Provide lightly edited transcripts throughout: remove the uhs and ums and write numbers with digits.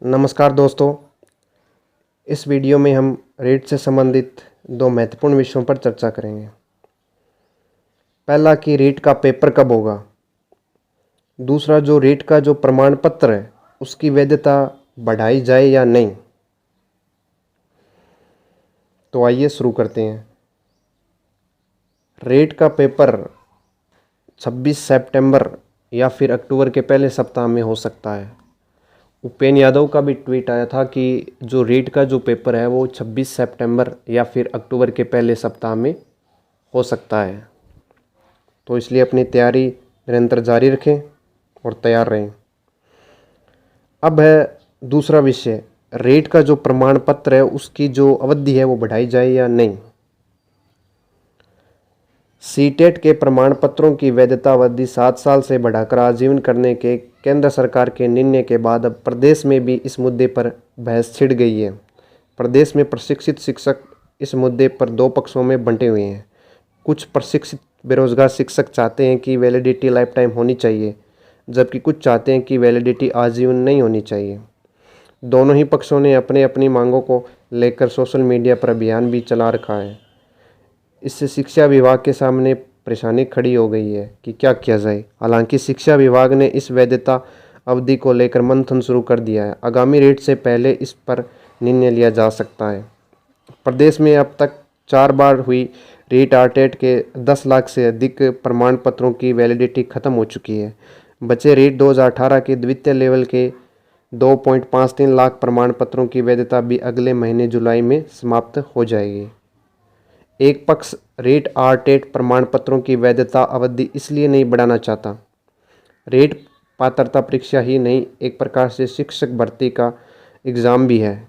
नमस्कार दोस्तों, इस वीडियो में हम रेट से संबंधित दो महत्वपूर्ण विषयों पर चर्चा करेंगे। पहला कि रेट का पेपर कब होगा। दूसरा, जो रेट का जो प्रमाण पत्र है उसकी वैधता बढ़ाई जाए या नहीं। तो आइए शुरू करते हैं। रेट का पेपर 26 सितंबर या फिर अक्टूबर के पहले सप्ताह में हो सकता है। उपेंद्र यादव का भी ट्वीट आया था कि जो रेट का जो पेपर है वो 26 सितंबर या फिर अक्टूबर के पहले सप्ताह में हो सकता है। तो इसलिए अपनी तैयारी निरंतर जारी रखें और तैयार रहें। अब है दूसरा विषय, रेट का जो प्रमाण पत्र है उसकी जो अवधि है वो बढ़ाई जाए या नहीं। सीटेट के प्रमाण पत्रों की वैधता अवधि 7 साल से बढ़ाकर आजीवन करने के केंद्र सरकार के निर्णय के बाद अब प्रदेश में भी इस मुद्दे पर बहस छिड़ गई है। प्रदेश में प्रशिक्षित शिक्षक इस मुद्दे पर दो पक्षों में बंटे हुए हैं। कुछ प्रशिक्षित बेरोजगार शिक्षक चाहते हैं कि वैलिडिटी लाइफ टाइम होनी चाहिए, जबकि कुछ चाहते हैं कि वैलिडिटी आजीवन नहीं होनी चाहिए। दोनों ही पक्षों ने अपने अपनी मांगों को लेकर सोशल मीडिया पर अभियान भी चला रखा है। इससे शिक्षा विभाग के सामने परेशानी खड़ी हो गई है कि क्या किया जाए। हालांकि शिक्षा विभाग ने इस वैधता अवधि को लेकर मंथन शुरू कर दिया है। आगामी रेट से पहले इस पर निर्णय लिया जा सकता है। प्रदेश में अब तक 4 बार हुई रेट आरटेट के 10 लाख से अधिक प्रमाण पत्रों की वैलिडिटी खत्म हो चुकी है। बचे रेट 2018 के द्वितीय लेवल के 2.53 लाख प्रमाण पत्रों की वैधता भी अगले महीने जुलाई में समाप्त हो जाएगी। एक पक्ष रेट आरटेट प्रमाण पत्रों की वैधता अवधि इसलिए नहीं बढ़ाना चाहता। रेट पात्रता परीक्षा ही नहीं, एक प्रकार से शिक्षक भर्ती का एग्ज़ाम भी है,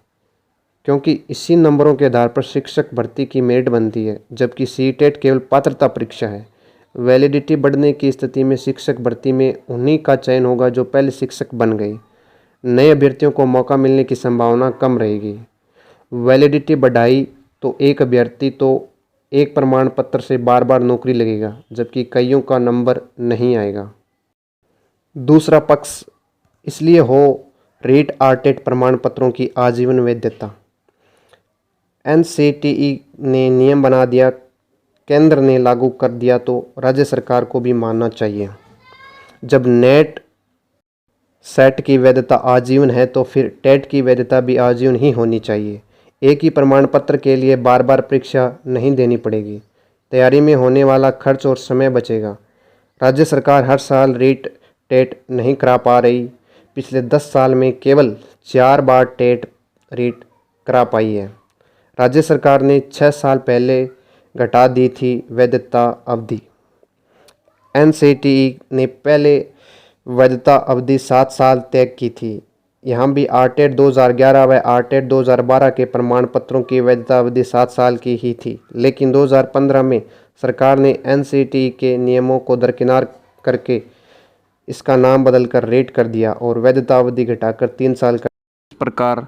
क्योंकि इसी नंबरों के आधार पर शिक्षक भर्ती की मेरिट बनती है, जबकि सीटेट केवल पात्रता परीक्षा है। वैलिडिटी बढ़ने की स्थिति में शिक्षक भर्ती में उन्हीं का चयन होगा जो पहले शिक्षक बन गए। नए अभ्यर्थियों को मौका मिलने की संभावना कम रहेगी। वैलिडिटी बढ़ाई तो एक अभ्यर्थी तो एक प्रमाण पत्र से बार बार नौकरी लगेगा, जबकि कईयों का नंबर नहीं आएगा। दूसरा पक्ष इसलिए हो रेट आरटेट प्रमाण पत्रों की आजीवन वैधता। एनसीटीई ने नियम बना दिया, केंद्र ने लागू कर दिया, तो राज्य सरकार को भी मानना चाहिए। जब नेट सेट की वैधता आजीवन है तो फिर टेट की वैधता भी आजीवन ही होनी चाहिए। एक ही प्रमाण पत्र के लिए बार बार परीक्षा नहीं देनी पड़ेगी। तैयारी में होने वाला खर्च और समय बचेगा। राज्य सरकार हर साल रेट टेट नहीं करा पा रही। पिछले 10 साल में केवल 4 बार टेट रेट करा पाई है। राज्य सरकार ने 6 साल पहले घटा दी थी वैधता अवधि। एनसीटीई ने पहले वैधता अवधि 7 साल तय की थी। यहाँ भी आरटेट 2011 व आरटेट 2012 के प्रमाण पत्रों की वैधता अवधि 7 साल की ही थी, लेकिन 2015 में सरकार ने एनसीटीई के नियमों को दरकिनार करके इसका नाम बदलकर रेट कर दिया और वैधता अवधि घटाकर 3 साल कर। इस प्रकार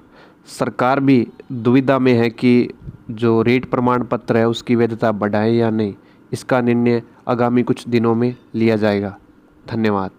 सरकार भी दुविधा में है कि जो रेट प्रमाण पत्र है उसकी वैधता बढ़ाए या नहीं। इसका निर्णय आगामी कुछ दिनों में लिया जाएगा। धन्यवाद।